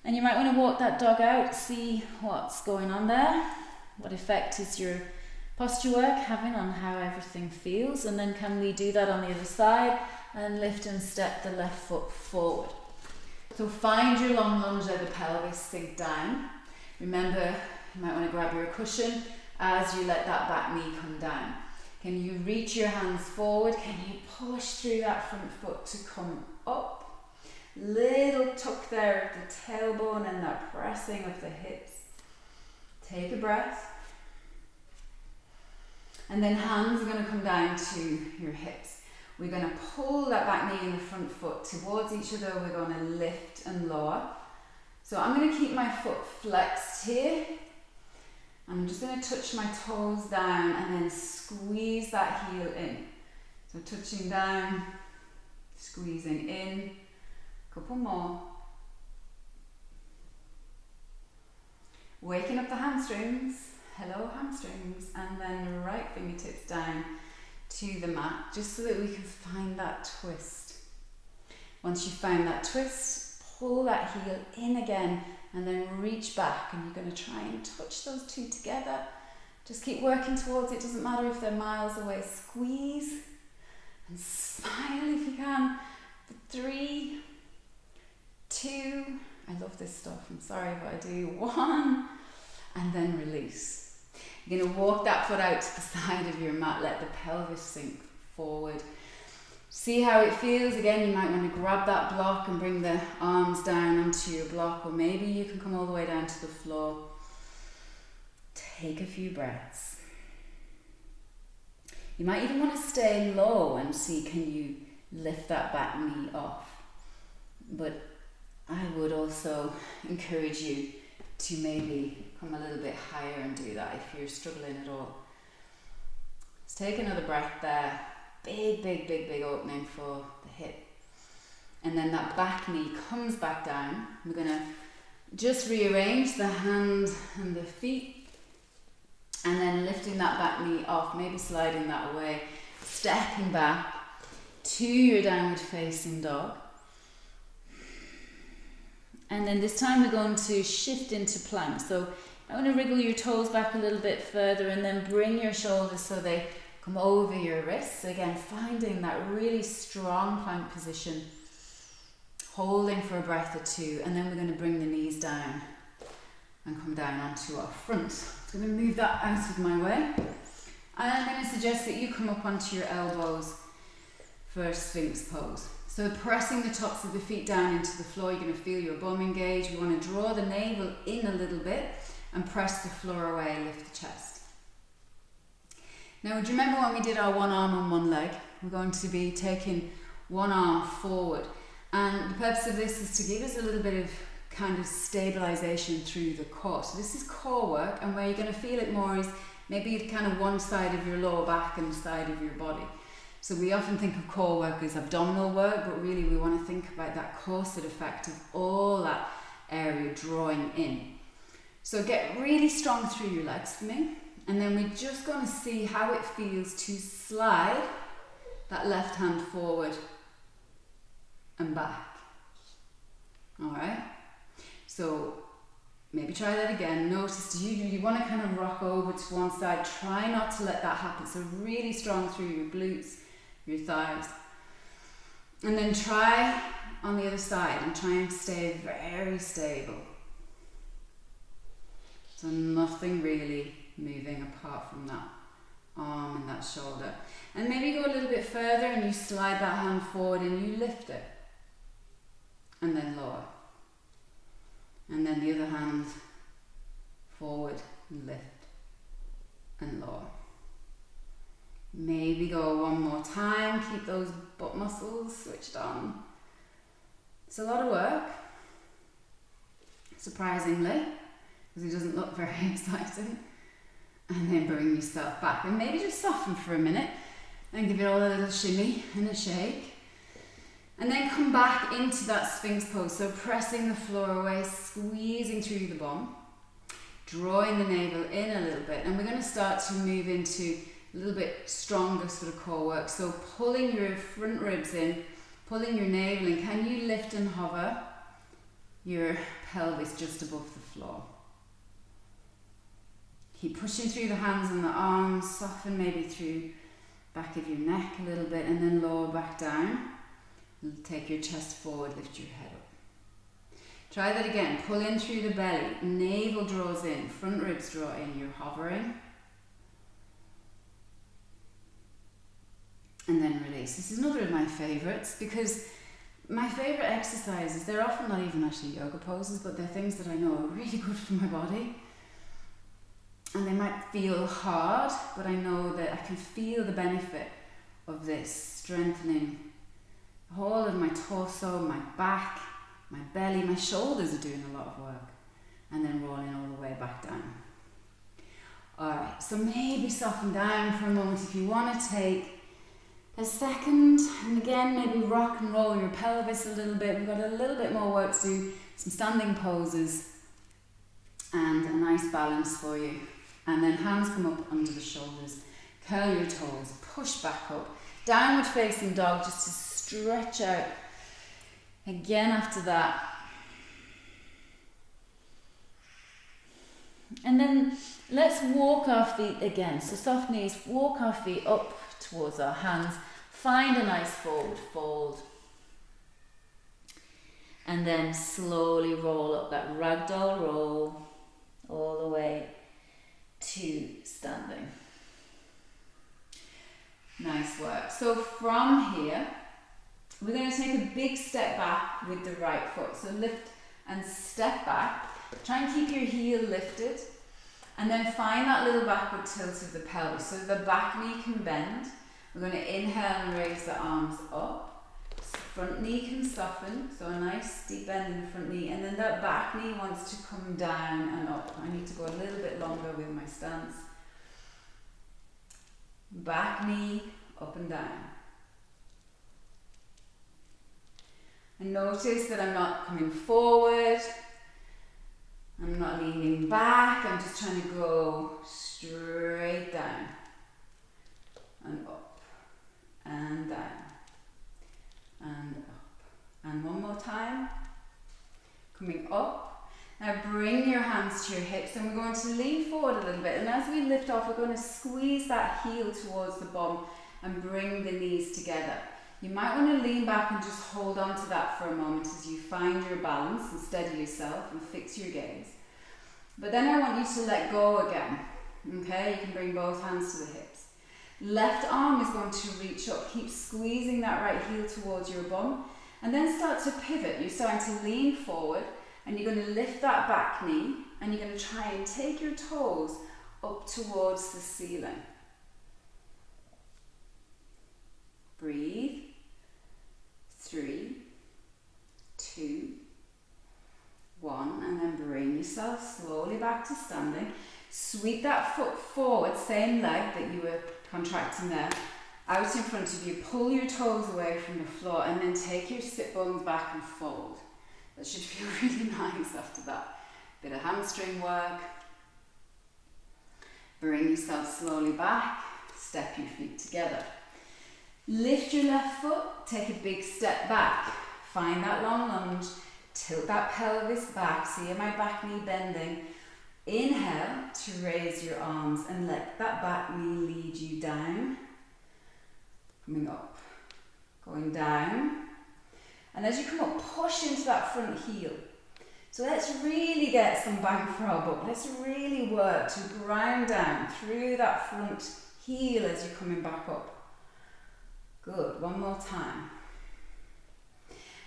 Speaker 2: And you might want to walk that dog out, see what's going on there. What effect is your posture work having on how everything feels? And then can we do that on the other side and lift and step the left foot forward. So find your long lunge at the pelvis, sink down. Remember, you might want to grab your cushion as you let that back knee come down. Can you reach your hands forward? Can you push through that front foot to come up? Little tuck there of the tailbone and that pressing of the hips. Take a breath. And then hands are going to come down to your hips. We're going to pull that back knee and the front foot towards each other. We're going to lift and lower. So I'm going to keep my foot flexed here. I'm just going to touch my toes down and then squeeze that heel in. So touching down, squeezing in. Couple more. Waking up the hamstrings. Hello hamstrings. And then the right fingertips down to the mat, just so that we can find that twist. Once you've found that twist, pull that heel in again and then reach back, and you're going to try and touch those two together. Just keep working towards it. Doesn't matter if they're miles away. Squeeze and smile if you can. 3, 2, I love this stuff, I'm sorry if I do. 1, and then release. You're going to walk that foot out to the side of your mat, let the pelvis sink forward. See how it feels. Again, you might want to grab that block and bring the arms down onto your block, or maybe you can come all the way down to the floor. Take a few breaths. You might even want to stay low and see, can you lift that back knee off? But I would also encourage you to maybe come a little bit higher and do that if you're struggling at all. Let's take another breath there. Big, big, big, big opening for the hip. And then that back knee comes back down. We're going to just rearrange the hand and the feet. And then lifting that back knee off, maybe sliding that away. Stepping back to your downward facing dog. And then this time we're going to shift into plank. So I want to wriggle your toes back a little bit further and then bring your shoulders so they come over your wrists. So again, finding that really strong plank position, holding for a breath or two, and then we're going to bring the knees down and come down onto our front. So I'm going to move that out of my way. And I'm going to suggest that you come up onto your elbows for Sphinx pose. So pressing the tops of the feet down into the floor, you're going to feel your bum engage. We want to draw the navel in a little bit and press the floor away, lift the chest. Now, would you remember when we did our one arm and one leg? We're going to be taking one arm forward. And the purpose of this is to give us a little bit of kind of stabilization through the core. So this is core work, and where you're going to feel it more is maybe kind of one side of your lower back and side of your body. So we often think of core work as abdominal work, but really we want to think about that corset effect of all that area drawing in. So get really strong through your legs for me, and then we're just going to see how it feels to slide that left hand forward and back. All right, so maybe try that again. Notice you want to kind of rock over to one side. Try not to let that happen. So really strong through your glutes, your thighs. And then try on the other side and try and stay very stable. So nothing really moving apart from that arm and that shoulder. And maybe go a little bit further and you slide that hand forward and you lift it. And then lower. And then the other hand forward, lift and lower. Maybe go one more time, keep those butt muscles switched on. It's a lot of work, surprisingly, because it doesn't look very exciting. And then bring yourself back and maybe just soften for a minute and give it all a little shimmy and a shake. And then come back into that Sphinx pose, so pressing the floor away, squeezing through the bum, drawing the navel in a little bit, and we're going to start to move into a little bit stronger sort of core work. So pulling your front ribs in, pulling your navel in. Can you lift and hover your pelvis just above the floor? Keep pushing through the hands and the arms, soften maybe through back of your neck a little bit, and then lower back down. Take your chest forward, lift your head up. Try that again. Pull in through the belly, navel draws in, front ribs draw in, you're hovering. And then release. This is another of my favourites because my favourite exercises, they're often not even actually yoga poses, but they're things that I know are really good for my body. And they might feel hard, but I know that I can feel the benefit of this, strengthening the whole of my torso, my back, my belly, my shoulders are doing a lot of work. And then rolling all the way back down. Alright, so maybe soften down for a moment if you want to take a second. And again, maybe rock and roll your pelvis a little bit. We've got a little bit more work to do, some standing poses and a nice balance for you. And then hands come up under the shoulders, curl your toes, push back up, downward facing dog just to stretch out. Again after that. And then let's walk our feet again. So soft knees, walk our feet up towards our hands, find a nice forward fold. And then slowly roll up that ragdoll roll all the way to standing. Nice work. So from here, we're going to take a big step back with the right foot. So lift and step back. Try and keep your heel lifted. And then find that little backward tilt of the pelvis. So the back knee can bend. We're going to inhale and raise the arms up. Front knee can soften, so a nice deep bend in the front knee. And then that back knee wants to come down and up. I need to go a little bit longer with my stance. Back knee, up and down. And notice that I'm not coming forward. I'm not leaning back. I'm just trying to go straight down and up and down and up. And one more time. Coming up. Now bring your hands to your hips and we're going to lean forward a little bit. And as we lift off, we're going to squeeze that heel towards the bum and bring the knees together. You might want to lean back and just hold on to that for a moment as you find your balance and steady yourself and fix your gaze. But then I want you to let go again. Okay, you can bring both hands to the hips. Left arm is going to reach up. Keep squeezing that right heel towards your bum. And then start to pivot. You're starting to lean forward and you're going to lift that back knee and you're going to try and take your toes up towards the ceiling. Breathe. 3, 2, 1, and then bring yourself slowly back to standing. Sweep that foot forward, same leg that you were contracting there, out in front of you. Pull your toes away from the floor and then take your sit bones back and fold. That should feel really nice after that. Bit of hamstring work. Bring yourself slowly back, step your feet together. Lift your left foot, take a big step back. Find that long lunge, tilt that pelvis back, see my back knee bending. Inhale to raise your arms and let that back knee lead you down. Coming up, going down. And as you come up, push into that front heel. So let's really get some bang for our buck. Let's really work to ground down through that front heel as you're coming back up. Good, one more time.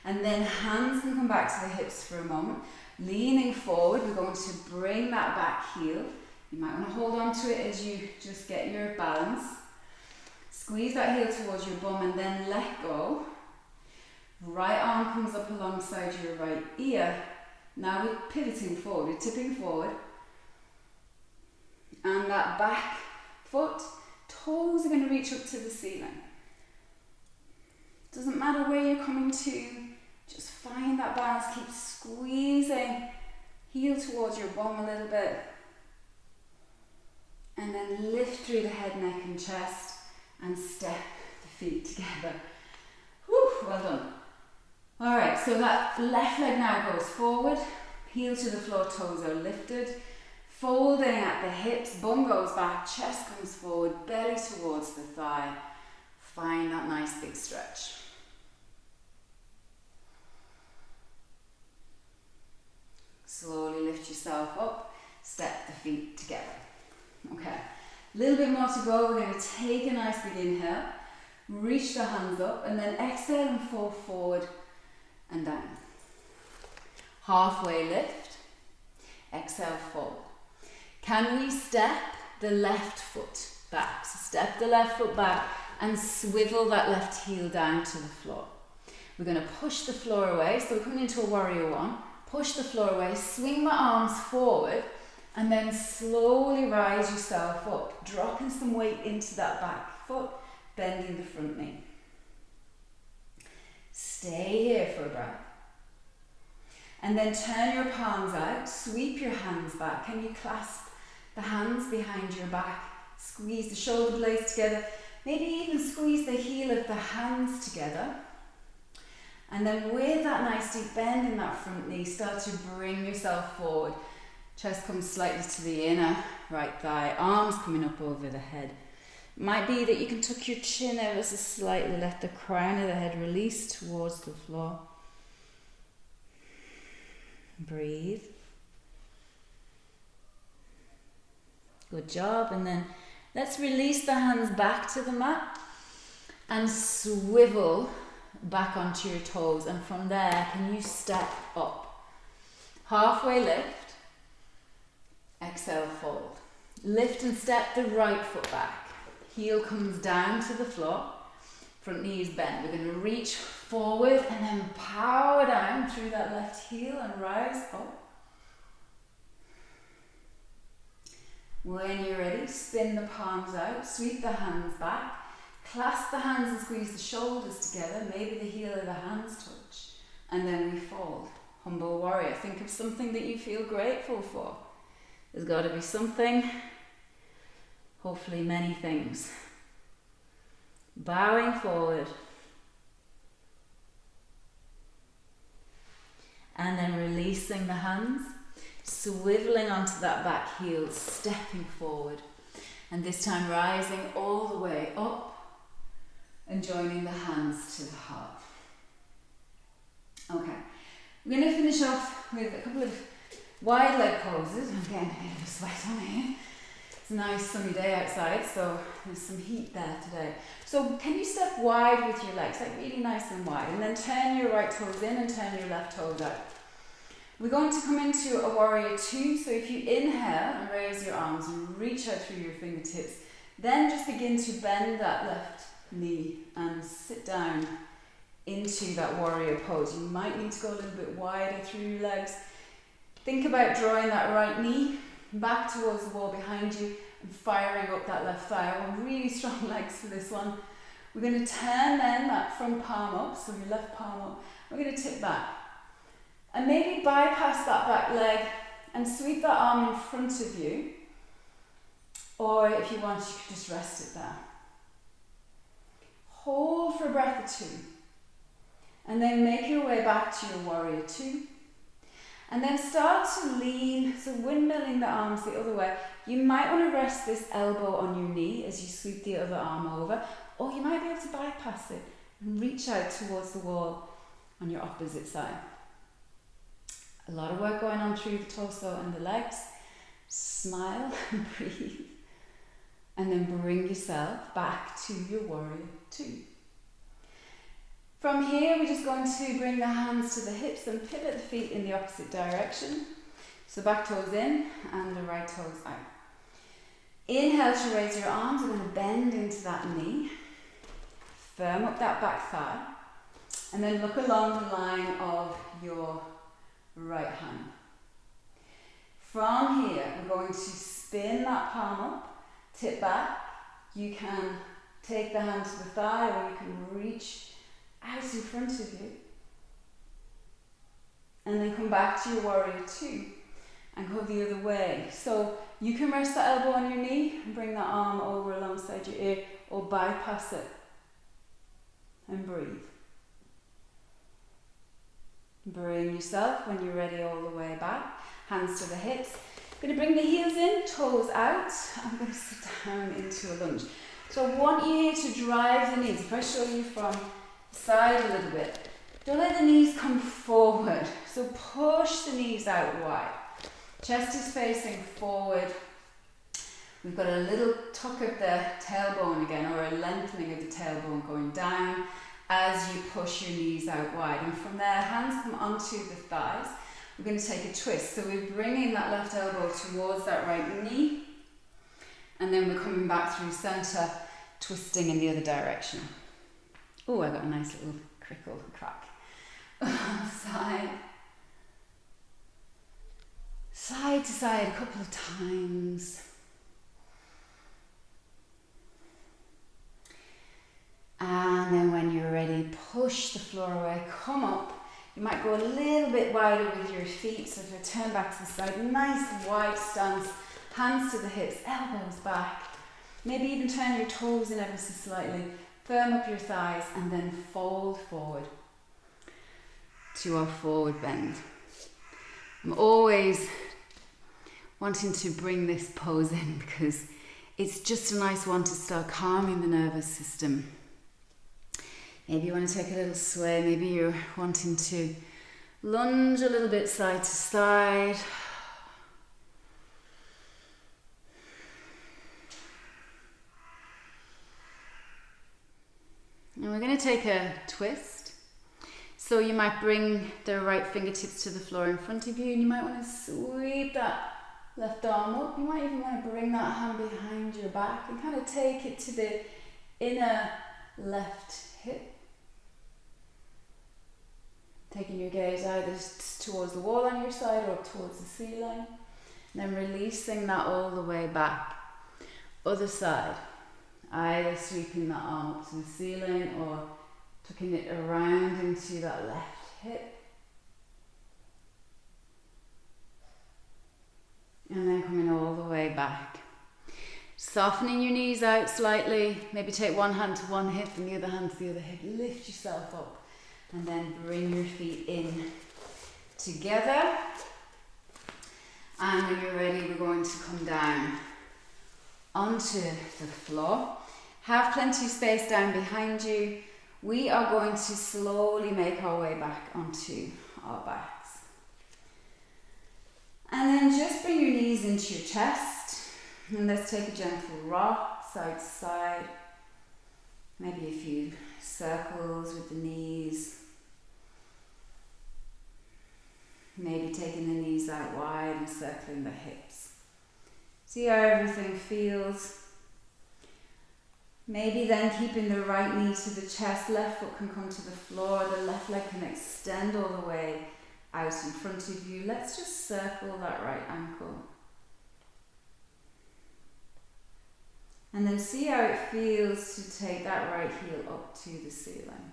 Speaker 2: And then hands can come back to the hips for a moment. Leaning forward, we're going to bring that back heel. You might want to hold on to it as you just get your balance. Squeeze that heel towards your bum and then let go. Right arm comes up alongside your right ear. Now we're pivoting forward, we're tipping forward. And that back foot, toes are going to reach up to the ceiling. Doesn't matter where you're coming to, just find that balance, keep squeezing, heel towards your bum a little bit. And then lift through the head, neck and chest and step the feet together. Whew, well done. Alright, so that left leg now goes forward, heel to the floor, toes are lifted, folding at the hips, bum goes back, chest comes forward, belly towards the thigh. Find that nice big stretch. Slowly lift yourself up, step the feet together. Okay, a little bit more to go. We're going to take a nice big inhale, reach the hands up, and then exhale and fall forward and down. Halfway lift, exhale, fold. Can we step the left foot back? So step the left foot back and swivel that left heel down to the floor. We're going to push the floor away, so we're coming into a warrior one. Push the floor away, swing my arms forward, and then slowly rise yourself up, dropping some weight into that back foot, bending the front knee. Stay here for a breath. And then turn your palms out, sweep your hands back. Can you clasp the hands behind your back? Squeeze the shoulder blades together. Maybe even squeeze the heel of the hands together. And then with that nice deep bend in that front knee, start to bring yourself forward. Chest comes slightly to the inner right thigh, arms coming up over the head. It might be that you can tuck your chin ever so slightly, let the crown of the head release towards the floor. Breathe. Good job. And then let's release the hands back to the mat and swivel back onto your toes, and from there can you step up? Halfway lift, exhale, fold. Lift and step the right foot back. Heel comes down to the floor. Front knee is bent. We're going to reach forward and then power down through that left heel and rise up. When you're ready, spin the palms out, sweep the hands back, clasp the hands and squeeze the shoulders together, maybe the heel of the hands touch, and then we fold. Humble warrior. Think of something that you feel grateful for. There's got to be something, hopefully many things. Bowing forward. And then releasing the hands, swiveling onto that back heel, stepping forward. And this time rising all the way up and joining the hands to the heart. Okay, we're going to finish off with a couple of wide leg poses. I'm getting a bit of a sweat on here. It's a nice sunny day outside, so there's some heat there today. So can you step wide with your legs, like really nice and wide, and then turn your right toes in and turn your left toes out. We're going to come into a warrior two, so if you inhale and raise your arms and reach out through your fingertips, then just begin to bend that left knee and sit down into that warrior pose. You might need to go a little bit wider through your legs. Think about drawing that right knee back towards the wall behind you and firing up that left thigh. I want really strong legs for this one. We're going to turn then that front palm up, so your left palm up. We're going to tip back. And maybe bypass that back leg and sweep that arm in front of you. Or if you want, you could just rest it there. Hold for a breath or two. And then make your way back to your warrior two. And then start to lean, so windmilling the arms the other way. You might want to rest this elbow on your knee as you sweep the other arm over, or you might be able to bypass it and reach out towards the wall on your opposite side. A lot of work going on through the torso and the legs. Smile and breathe. And then bring yourself back to your warrior two. From here, we're just going to bring the hands to the hips and pivot the feet in the opposite direction. So back toes in and the right toes out. Inhale to raise your arms. We're going to bend into that knee. Firm up that back thigh. And then look along the line of your right hand. From here, we're going to spin that palm up, tip back. You can take the hand to the thigh, or you can reach out in front of you. And then come back to your warrior two and go the other way. So you can rest that elbow on your knee and bring that arm over alongside your ear, or bypass it and breathe. Bring yourself, when you're ready, all the way back. Hands to the hips. I'm going to bring the heels in, toes out. I'm going to sit down into a lunge. So I want you here to drive the knees. If I show you from the side a little bit, don't let the knees come forward. So push the knees out wide. Chest is facing forward. We've got a little tuck of the tailbone again, or a lengthening of the tailbone going down as you push your knees out wide. And from there, hands come onto the thighs. We're going to take a twist. So we're bringing that left elbow towards that right knee. And then we're coming back through centre, twisting in the other direction. Oh, I got a nice little crickle crack. Side. Side to side a couple of times. And then when you're ready, push the floor away, come up. You might go a little bit wider with your feet, so if you turn back to the side, nice wide stance, hands to the hips, elbows back. Maybe even turn your toes in ever so slightly, firm up your thighs, and then fold forward to our forward bend. I'm always wanting to bring this pose in because it's just a nice one to start calming the nervous system. Maybe you want to take a little sway, maybe you're wanting to lunge a little bit side to side. And we're going to take a twist. So you might bring the right fingertips to the floor in front of you, and you might want to sweep that Left arm up. You might even want to bring that hand behind your back and kind of take it to the inner left hip. Taking your gaze either towards the wall on your side or towards the ceiling. And then releasing that all the way back. Other side. Either sweeping that arm up to the ceiling or tucking it around into that left hip. And then coming all the way back. Softening your knees out slightly. Maybe take one hand to one hip and the other hand to the other hip. Lift yourself up. And then bring your feet in together. And when you're ready, we're going to come down onto the floor. Have plenty of space down behind you. We are going to slowly make our way back onto our backs. And then just bring your knees into your chest. And let's take a gentle rock, side to side. Maybe a few circles with the knees. Maybe taking the knees out wide and circling the hips. See how everything feels. Maybe then keeping the right knee to the chest, left foot can come to the floor, the left leg can extend all the way out in front of you. Let's just circle that right ankle. And then see how it feels to take that right heel up to the ceiling.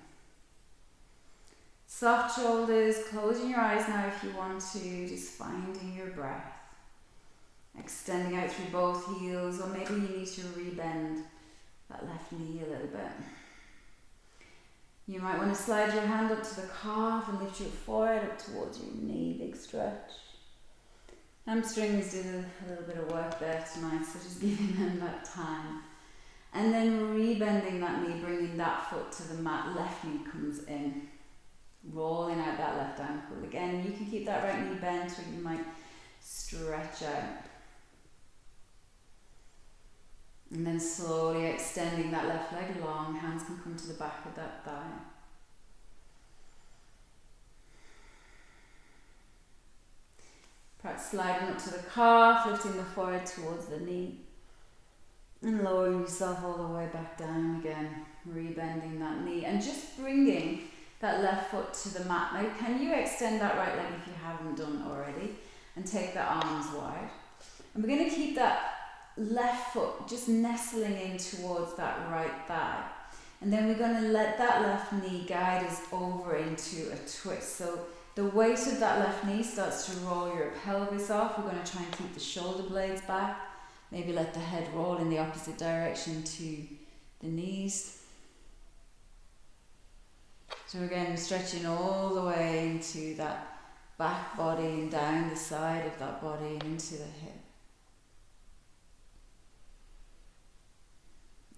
Speaker 2: Soft shoulders, closing your eyes now if you want to, just finding your breath. Extending out through both heels, or maybe you need to rebend that left knee a little bit. You might want to slide your hand up to the calf and lift your forehead up towards your knee, big stretch. Hamstrings did a little bit of work there tonight, so just giving them that time. And then rebending that knee, bringing that foot to the mat, left knee comes in. Rolling out that left ankle. Again, you can keep that right knee bent or you might stretch out. And then slowly extending that left leg long, hands can come to the back of that thigh. Perhaps sliding up to the calf, lifting the forehead towards the knee. And lowering yourself all the way back down again, rebending that knee and just bringing that left foot to the mat. Now, can you extend that right leg if you haven't done already and take the arms wide? And we're going to keep that left foot just nestling in towards that right thigh. And then we're going to let that left knee guide us over into a twist. So the weight of that left knee starts to roll your pelvis off. We're going to try and keep the shoulder blades back. Maybe let the head roll in the opposite direction to the knees. So again, stretching all the way into that back body and down the side of that body and into the hip.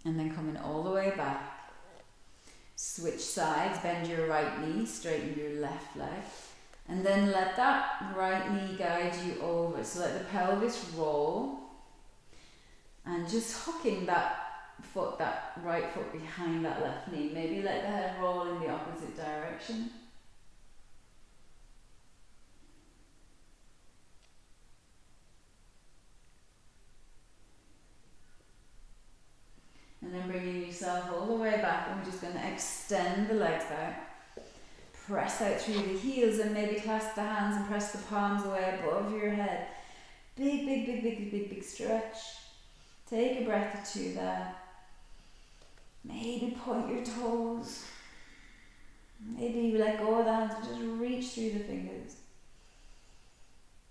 Speaker 2: And then coming all the way back. Switch sides, bend your right knee, straighten your left leg. And then let that right knee guide you over. So let the pelvis roll. And just hooking that foot, that right foot behind that left knee. Maybe let the head roll in the opposite direction. And then bringing yourself all the way back, and we're just going to extend the legs out. Press out through the heels and maybe clasp the hands and press the palms away above your head. Big, big, big, big, big, big stretch. Take a breath or two there. Maybe point your toes. Maybe you let go of the hands and just reach through the fingers.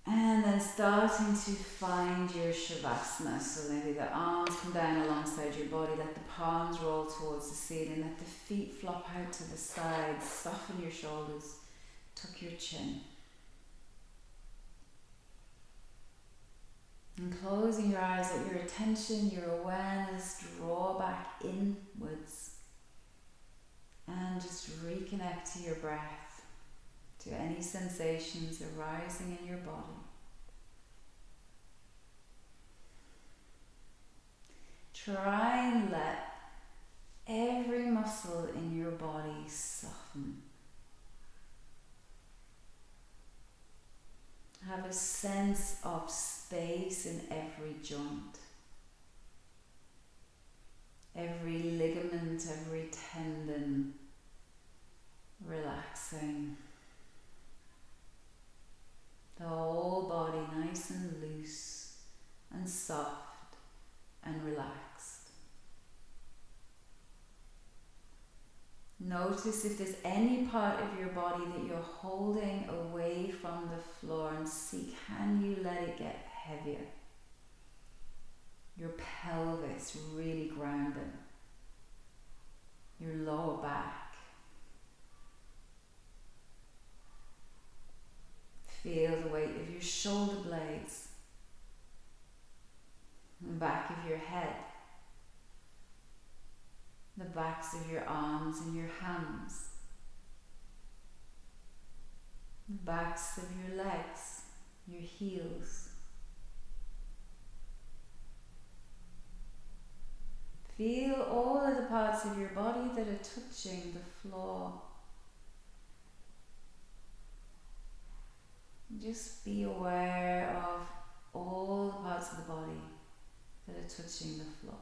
Speaker 2: And then starting to find your Shavasana. So maybe the arms come down alongside your body. Let the palms roll towards the ceiling. Let the feet flop out to the sides. Soften your shoulders. Tuck your chin. And closing your eyes, let your attention, your awareness draw back inwards. And just reconnect to your breath, to any sensations arising in your body. Try and let every muscle in your body soften. Have a sense of space in every joint, every ligament, every tendon relaxing. The whole body nice and loose and soft and relaxed. Notice if there's any part of your body that you're holding away from the floor, and see, can you let it get heavier? Your pelvis really grounded. Your lower back. Feel the weight of your shoulder blades, the back of your head, the backs of your arms and your hands, the backs of your legs, your heels. Feel all of the parts of your body that are touching the floor. Just be aware of all the parts of the body that are touching the floor.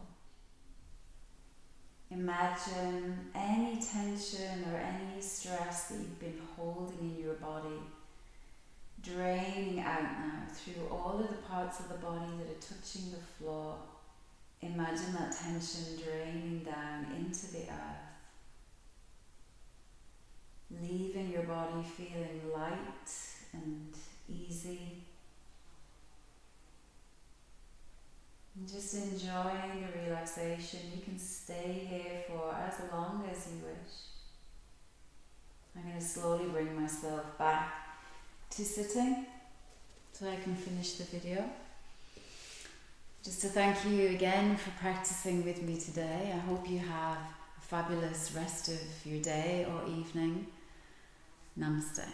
Speaker 2: Imagine any tension or any stress that you've been holding in your body draining out now through all of the parts of the body that are touching the floor. Imagine that tension draining down into the earth, leaving your body feeling light and easy. And just enjoying the relaxation. You can stay here for as long as you wish. I'm going to slowly bring myself back to sitting so I can finish the video. Just to thank you again for practicing with me today. I hope you have a fabulous rest of your day or evening. Namaste.